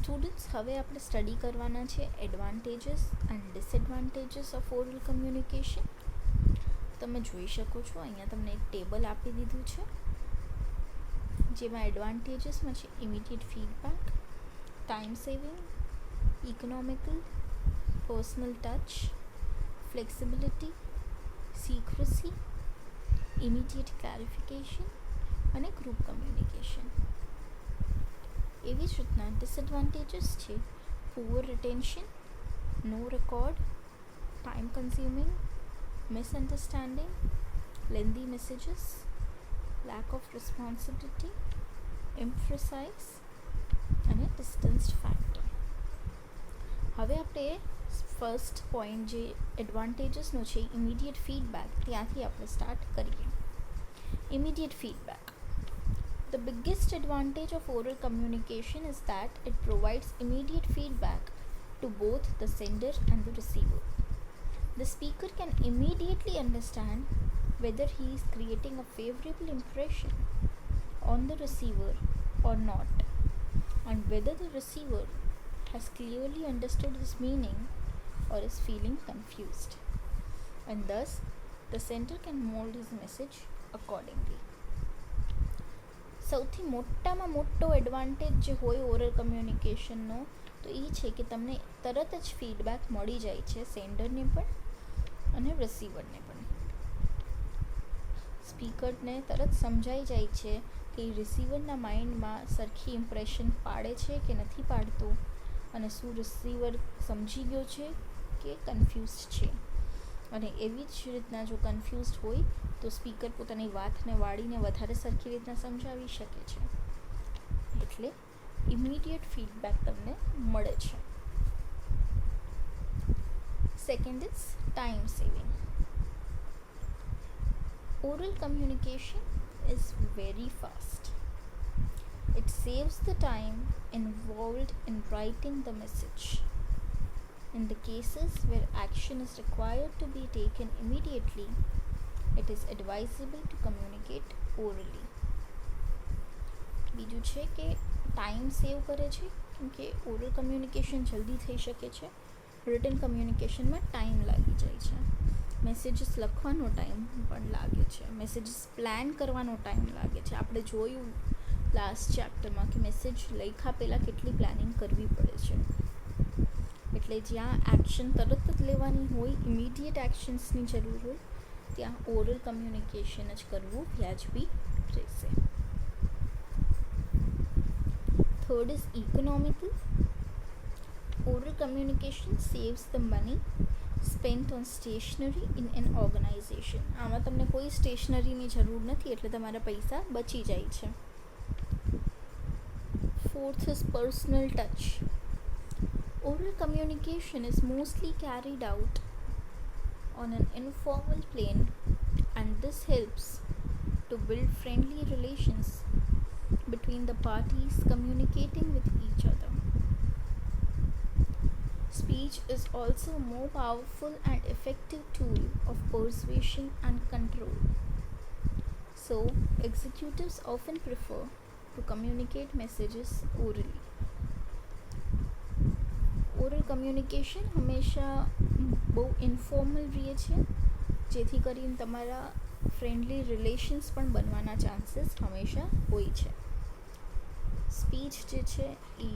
Students, હવે આપણે study કરવાના છે advantages and disadvantages of oral communication. તમે જોઈ શકો છો અહીંયા તમને એક ટેબલ આપી દીધું છે, જેમાં એડવાન્ટેજીસમાં છે immediate feedback, time saving, economical, personal touch, flexibility, secrecy, immediate clarification અને ગ્રુપ કમ્યુનિકેશન. એવી જ રીતના ડિસએડવાન્ટેજીસ છે poor retention, no record, time consuming, misunderstanding, lengthy messages, lack of responsibility, imprecise અને ડિસ્ટન્સ્ડ ફેક્ટર. હવે આપણે ફર્સ્ટ પોઈન્ટ જે એડવાન્ટેજીસનો છે ઇમિડિયેટ ફીડબેક, ત્યાંથી આપણે સ્ટાર્ટ કરીએ. Immediate feedback. The biggest advantage of oral communication is that it provides immediate feedback to both the sender and the receiver. The speaker can immediately understand whether he is creating a favorable impression on the receiver or not, and whether the receiver has clearly understood his meaning or is feeling confused, and thus the sender can mold his message accordingly. સૌથી મોટામાં મોટો advantage જે હોય oral કમ્યુનિકેશનનો તો એ છે કે તમને તરત જ ફીડબેક મળી જાય છે, સેન્ડરને પણ અને રિસીવરને પણ. સ્પીકરને તરત સમજાઈ જાય છે કે રિસીવરના માઇન્ડમાં સરખી ઇમ્પ્રેશન પાડે છે કે નથી પાડતો, અને શું રિસીવર સમજી ગયો છે કે કન્ફ્યુઝ છે. અને એવી જ રીતના જો કન્ફ્યુઝડ હોય તો સ્પીકર પોતાની વાતને વાળીને વધારે સરખી રીતના સમજાવી શકે છે. એટલે ઇમિડિયેટ ફીડબેક તમને મળે છે. Second is time saving. Oral communication is very fast. It saves the time involved in writing the message. In the cases where action is required to be taken immediately, it is advisable to communicate orally. બીજું છે કે time સેવ કરે છે, કેમ કે oral communication જલ્દી થઈ શકે છે, રિટન કમ્યુનિકેશનમાં ટાઈમ લાગી જાય છે. મેસેજીસ લખવાનો ટાઈમ પણ લાગે છે, મેસેજીસ પ્લાન કરવાનો ટાઈમ લાગે છે. આપણે જોયું લાસ્ટ ચેપ્ટરમાં કે મેસેજ લખ્યા પહેલાં કેટલી પ્લાનિંગ કરવી પડે છે. એટલે જ્યાં એક્શન તરત જ લેવાની હોય, ઇમિડિયેટ એક્શન્સની જરૂર હોય, ત્યાં ઓરલ કમ્યુનિકેશન જ કરવું વ્યાજબી રહેશે. Third is economical. Oral communication saves the money spent on stationery in an organisation. આમાં તમને કોઈ સ્ટેશનરીની જરૂર નથી, એટલે તમારા પૈસા બચી જાય છે. Fourth is personal touch. Oral communication is mostly carried out on an informal plane, and this helps to build friendly relations between the parties communicating with each other. Speech is also a more powerful and effective tool of persuasion and control. So, executives often prefer to communicate messages orally. Oral communication હંમેશા બહુ informal રહે છે, જેથી કરીને તમારા friendly relations પણ બનવાના chances હંમેશા હોય છે. સ્પીચ જે છે એ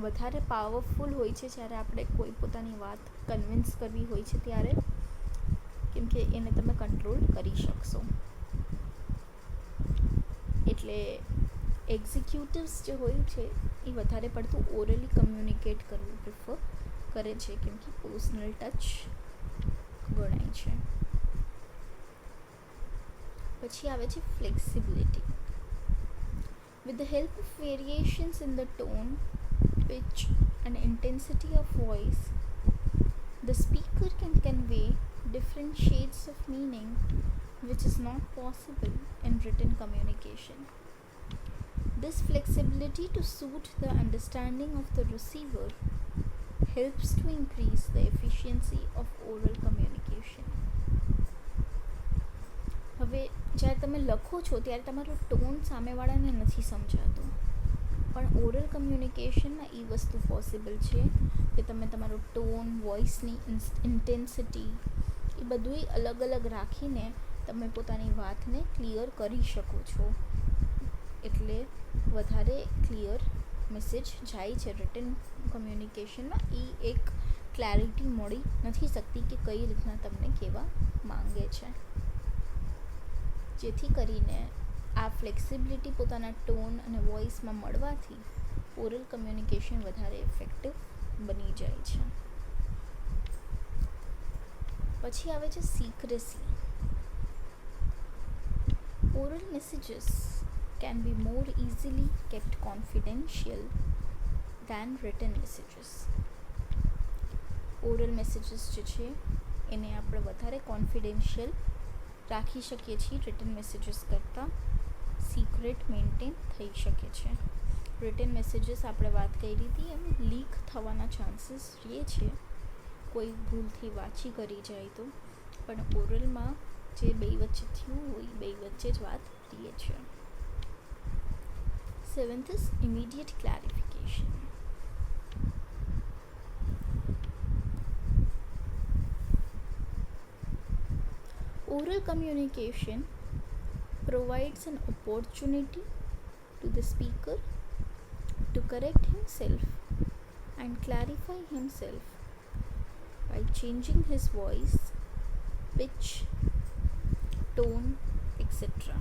વધારે પાવરફુલ હોય છે જ્યારે આપણે કોઈ પોતાની વાત કન્વિન્સ કરવી હોય છે ત્યારે, કેમ કે એને તમે કંટ્રોલ કરી શકશો. એટલે એક્ઝિક્યુટિવ્સ જે હોય છે એ વધારે પડતું ઓરલી કમ્યુનિકેટ કરવું પ્રિફર કરે છે, કેમ કે પર્સનલ ટચ ગણાય છે. પછી આવે છે flexibility. With the help of variations in the tone, pitch and intensity of voice, the speaker can convey different shades of meaning which is not possible in written communication. This flexibility to suit the understanding of the receiver helps to increase the efficiency of oral communication. હવે જ્યારે તમે લખો છો ત્યારે તમારો tone સામેવાળાને નથી સમજાતો, પણ oral કમ્યુનિકેશનમાં એ વસ્તુ પોસિબલ છે કે તમે તમારો ટોન, વોઇસની ઇન્ટેન્સિટી એ બધું અલગ અલગ રાખીને તમે પોતાની વાતને ક્લિયર કરી શકો છો. એટલે વધારે ક્લિયર મેસેજ જાય છે રિટન કમ્યુનિકેશનમાં. એ એક ક્લેરિટી મળી નથી શકતી કે કઈ રીતના તમને કહેવા માંગે છે. જેથી કરીને આ ફ્લેક્સિબિલિટી પોતાના ટોન અને વોઇસમાં મળવાથી ઓરલ કમ્યુનિકેશન વધારે ઇફેક્ટિવ બની જાય છે. પછી આવે છે secrecy. Oral messages can be more easily kept confidential than written messages. Oral messages જે છે એને આપણે વધારે કોન્ફિડેન્શિયલ રાખી શકીએ છીએ રિટન મેસેજીસ કરતાં. સિક્રેટ મેન્ટેન થઈ શકે છે. રિટન મેસેજીસ આપણે વાત કરી હતી એમ લીક થવાના ચાન્સીસ રહે છે કોઈ ભૂલથી વાંચી કરી જાય તો, પણ ઓરલમાં જે બે વચ્ચે થયું હોય બે વચ્ચે જ વાત રહે છે. 7th is immediate clarification. Oral communication provides an opportunity to the speaker to correct himself and clarify himself by changing his voice, pitch, tone, etc.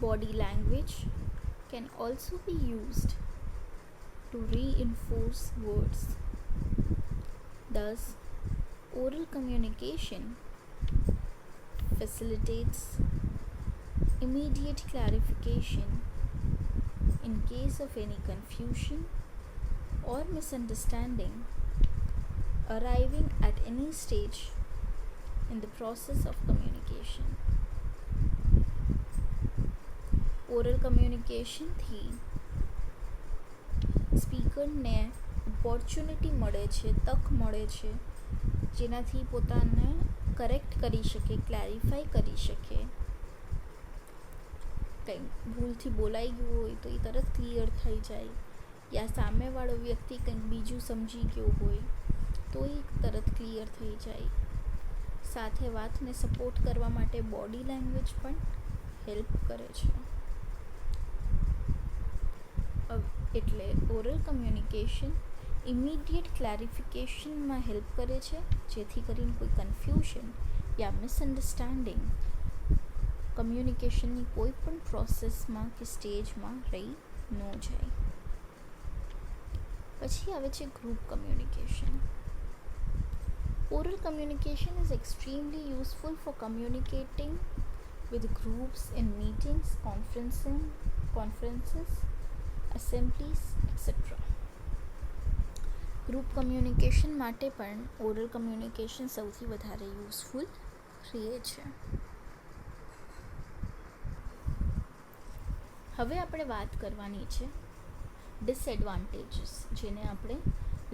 Body language can also be used to reinforce words. Thus, oral communication facilitates immediate clarification in case of any confusion or misunderstanding arriving at any stage in the process of communication. Oral કમ્યુનિકેશનથી સ્પીકરને opportunity મળે છે, તક મળે છે, જેનાથી પોતાને correct કરી શકે, ક્લેરિફાઈ કરી શકે. કંઈ ભૂલથી બોલાઈ ગયું હોય તો એ તરત ક્લિયર થઈ જાય, યા સામેવાળો વ્યક્તિ કંઈક બીજું સમજી ગયો હોય તો એ તરત ક્લિયર થઈ જાય. સાથે વાતને સપોર્ટ કરવા માટે બોડી લેંગ્વેજ પણ હેલ્પ કરે છે. એટલે ઓરલ કમ્યુનિકેશન ઇમિડિયેટ ક્લેરિફિકેશનમાં હેલ્પ કરે છે, જેથી કરીને કોઈ કન્ફ્યુઝન યા મિસઅન્ડરસ્ટેન્ડિંગ કમ્યુનિકેશનની કોઈ પણ પ્રોસેસમાં કે સ્ટેજમાં રહી ન જાય. પછી આવે છે group communication. Oral communication is extremely useful for communicating with groups in meetings, conferences, assemblies, etc. Group communication માટે પણ ઓરલ કમ્યુનિકેશન સૌથી વધારે યુઝફુલ રહે છે. હવે આપણે વાત કરવાની છે ડિસએડવાન્ટેજીસ, જેને આપણે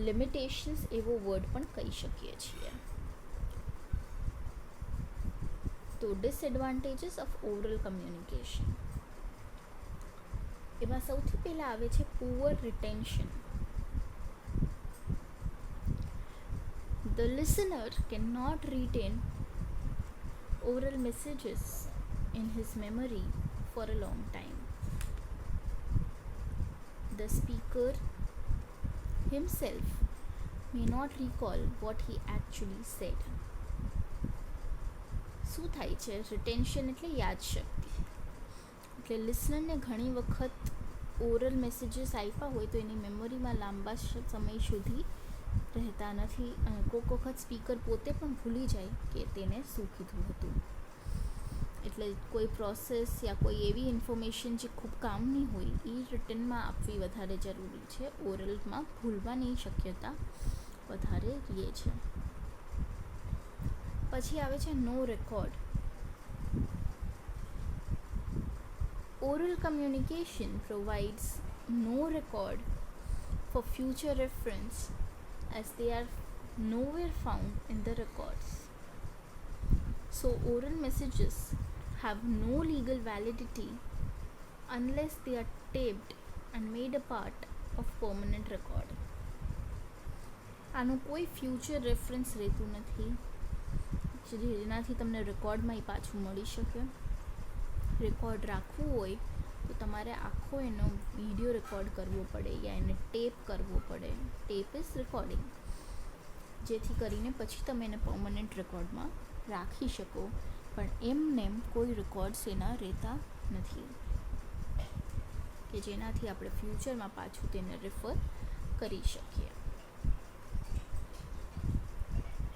લિમિટેશન્સ એવો વર્ડ પણ કહી શકીએ છીએ. તો ડિસએડવાન્ટેજીસ ઓફ ઓરલ કમ્યુનિકેશન, એમાં સૌથી પહેલાં આવે છે poor retention. The listener cannot retain oral messages in his memory for a long time. The speaker himself may not recall what he actually said. શું થાય છે? રિટેન્શન એટલે યાદશક્તિ. એટલે લિસનરને ઘણી વખત ઓરલ મેસેજીસ આપ્યા હોય તો એની મેમરીમાં લાંબા સમય સુધી રહેતા નથી, અને કોઈક વખત સ્પીકર પોતે પણ ભૂલી જાય કે તેને શું કીધું હતું. એટલે કોઈ પ્રોસેસ યા કોઈ એવી ઇન્ફોર્મેશન જે ખૂબ કામની હોય એ રિટનમાં આપવી વધારે જરૂરી છે. ઓરલમાં ભૂલવાની શક્યતા વધારે રહે છે. પછી આવે છે નો record. Oral communication provides no record for future reference as they are nowhere found in the records. So oral messages have no legal validity unless they are taped and made a part of permanent record. આનું કોઈ future reference રહેતું નથી જેનાથી તમને રેકોર્ડમાં પાછું મળી શકે. રેકોર્ડ રાખવું હોય તો તમારે આખો એનો વિડીયો રેકોર્ડ કરવો પડે યા એને ટેપ કરવો પડે. ટેપ ઇઝ રેકોર્ડિંગ, જેથી કરીને પછી તમે એને પરમનન્ટ રેકોર્ડમાં રાખી શકો. પણ એમને કોઈ રેકોર્ડ્સ એના રહેતા નથી કે જેનાથી આપણે ફ્યુચરમાં પાછું તેને રેફર કરી શકીએ.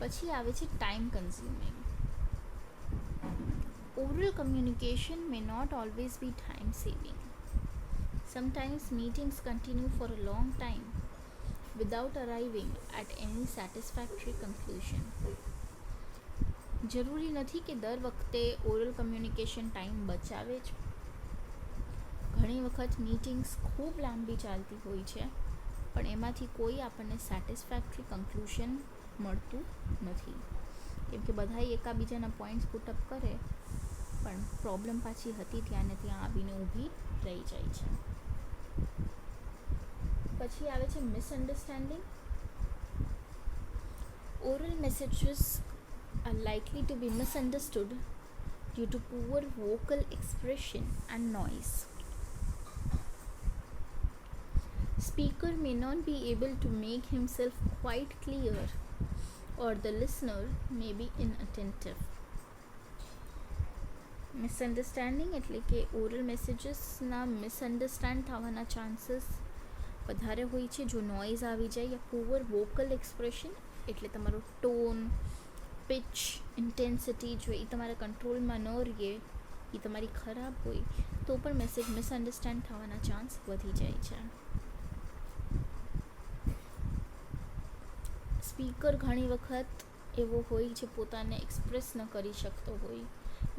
પછી આવે છે time consuming. Oral communication may not always be time saving. Sometimes meetings continue for a long time without arriving at any satisfactory conclusion. જરૂરી નથી કે દર વખતે ઓરલ કમ્યુનિકેશન ટાઈમ બચાવે જ. ઘણી વખત મીટિંગ્સ ખૂબ લાંબી ચાલતી હોય છે પણ એમાંથી કોઈ આપણને સેટિસ્ફેક્ટરી કન્ક્લુઝન મળતું નથી, કેમ કે બધાએ એકાબીજાના પોઈન્ટ્સ પુટઅપ કરે પણ પ્રોબ્લેમ પાછી હતી ત્યાં ને ત્યાં આવીને ઊભી રહી જાય છે. પછી આવે છે misunderstanding. Oral messages are likely to be misunderstood due to poor vocal expression and noise. Speaker may not be able to make himself quite clear or the listener may be inattentive. Misunderstanding એટલે કે oral મેસેજીસના misunderstand થવાના chances વધારે હોય છે જો noise આવી જાય યા poor vocal expression એટલે તમારો ટોન, પિચ, ઇન્ટેન્સિટી જો એ તમારા કંટ્રોલમાં ન રહે, એ તમારી ખરાબ હોય તો પણ મેસેજ મિસઅન્ડરસ્ટેન્ડ થવાના ચાન્સ વધી જાય છે. સ્પીકર ઘણી વખત એવો હોય જે પોતાને એક્સપ્રેસ ન કરી શકતો હોય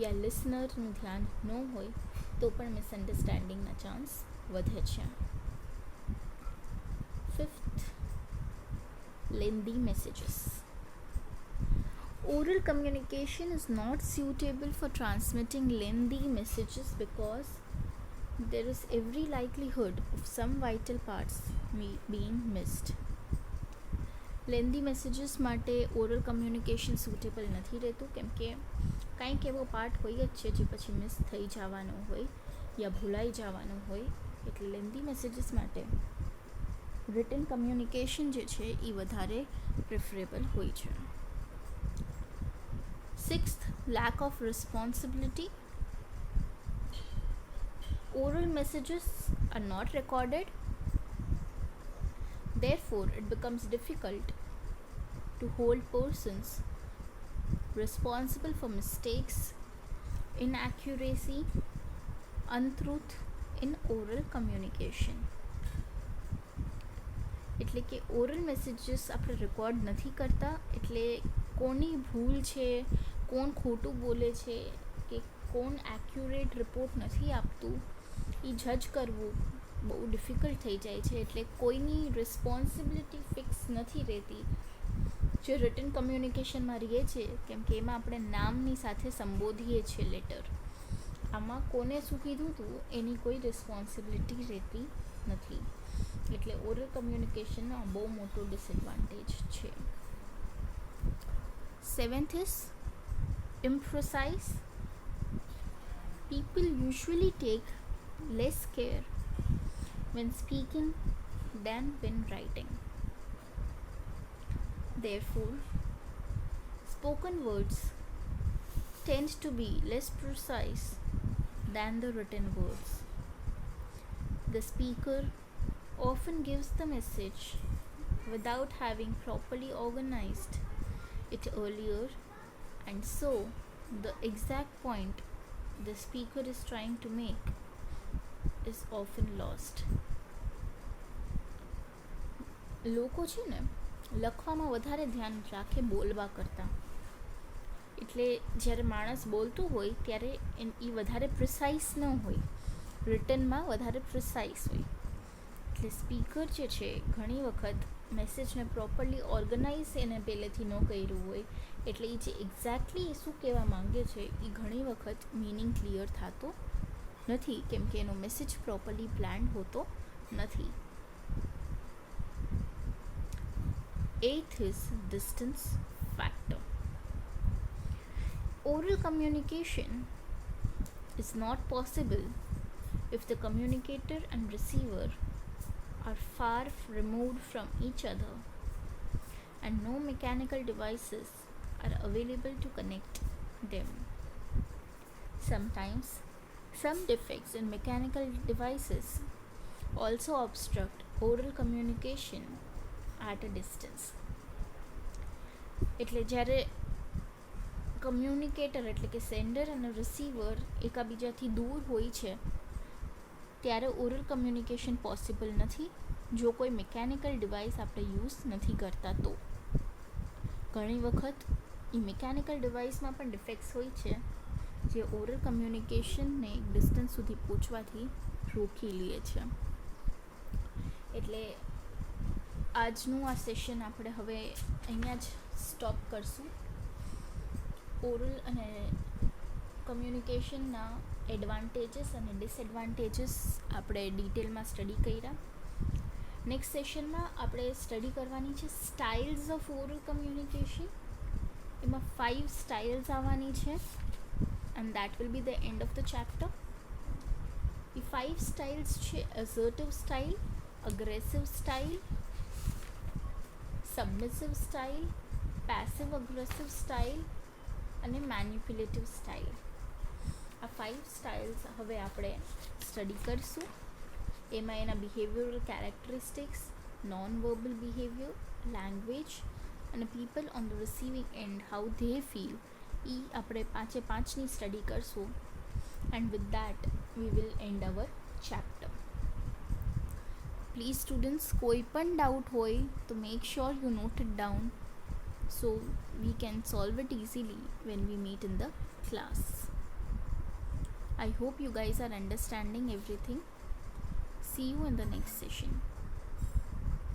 યા લિસનરનું ધ્યાન ન હોય તો પણ મિસઅન્ડરસ્ટેન્ડિંગના ચાન્સ વધે છે. 5th, lengthy messages. Oral communication is not suitable for transmitting lengthy messages because there is every likelihood of some vital parts being missed. Lengthy messages માટે ઓરલ કમ્યુનિકેશન સુટેબલ નથી રહેતું કેમ કે કંઈક એવો પાર્ટ હોય જ છે જે પછી મિસ થઈ જવાનો હોય યા ભૂલાઈ જવાનો હોય, એટલે લેન્ધી મેસેજીસ માટે રિટન કમ્યુનિકેશન જે છે એ વધારે પ્રિફરેબલ હોય છે. 6th, lack of responsibility. Oral messages are not recorded. Therefore, it becomes difficult to hold persons responsible for mistakes, inaccuracy, untruth in oral communication. એટલે કે ઓરલ મેસેજીસ આપણે record નથી કરતા એટલે કોની ભૂલ છે, કોણ ખોટું બોલે છે કે કોણ એક્યુરેટ રિપોર્ટ નથી આપતું એ જજ કરવું બહુ ડિફિકલ્ટ થઈ જાય છે. એટલે કોઈની રિસ્પોન્સિબિલિટી ફિક્સ નથી રહેતી જે રિટન કમ્યુનિકેશનમાં રહે છે, કેમ કે એમાં આપણે નામની સાથે સંબોધીએ છીએ લેટર. આમાં કોને શું કીધું હતું એની કોઈ રિસ્પોન્સિબિલિટી રહેતી નથી, એટલે ઓરલ કમ્યુનિકેશનનો બહુ મોટો ડિસએડવાન્ટેજ છે. 7th is imprecise. People usually take less care when speaking than when writing. Therefore, spoken words tend to be less precise than the written words. The speaker often gives the message without having properly organized it earlier, and so the exact point the speaker is trying to make is often lost. લોકો છે ને લખવામાં વધારે ધ્યાન રાખે બોલવા કરતાં, એટલે જ્યારે માણસ બોલતું હોય ત્યારે એ વધારે પ્રિસાઇઝ ન હોય, રિટનમાં વધારે પ્રિસાઇઝ હોય. એટલે સ્પીકર જે છે ઘણી વખત મેસેજને પ્રોપરલી ઓર્ગનાઇઝ એને પહેલેથી ન કર્યું હોય એટલે એ જે એક્ઝેક્ટલી શું કહેવા માંગે છે એ ઘણી વખત મિનિંગ ક્લિયર થતો નથી, કેમ કે એનો મેસેજ પ્રોપરલી પ્લાન્ડ હોતો નથી. 8th is distance factor. Oral communication is not possible if the communicator and receiver are far removed from each other and no mechanical devices are available to connect them. Sometimes, some defects in mechanical devices also obstruct oral communication at a distance. એટલે જ્યારે કમ્યુનિકેટર એટલે કે sender અને receiver એકાબીજાથી દૂર હોય છે ત્યારે oral communication possible નથી જો કોઈ મિકેનિકલ ડિવાઇસ આપણે યુઝ નથી કરતા તો. ઘણી વખત એ મિકેનિકલ ડિવાઇસમાં પણ ડિફેક્ટ્સ હોય છે જે ઓરલ કમ્યુનિકેશનને એક ડિસ્ટન્સ સુધી પહોંચવાથી રોકી લે છે. એટલે આજનું આ સેશન આપણે હવે અહીંયા જ સ્ટોપ કરશું. ઓરલ અને કમ્યુનિકેશનના એડવાન્ટેજીસ અને ડિસએડવાન્ટેજીસ આપણે ડિટેલમાં સ્ટડી કર્યા. નેક્સ્ટ સેશનમાં આપણે સ્ટડી કરવાની છે સ્ટાઇલ્સ ઓફ ઓરલ કમ્યુનિકેશન. એમાં 5 સ્ટાઇલ્સ આવવાની છે and that will be the end of the chapter. એ 5 સ્ટાઇલ્સ છે assertive style, aggressive style, submissive style, passive aggressive style અને મેન્યુપ્યુલેટિવ સ્ટાઇલ. આ 5 સ્ટાઇલ્સ હવે આપણે સ્ટડી કરશું. એમાં એના behavioural characteristics, non verbal behaviour, language અને people on the receiving end how they feel, એ આપણે 5ની સ્ટડી કરશું. And with that we will end our chapter. Please students, કોઈ પણ ડાઉટ હોય તો make sure you note it down so we can solve it easily when we meet in the class. I hope you guys are understanding everything. See you in the next session.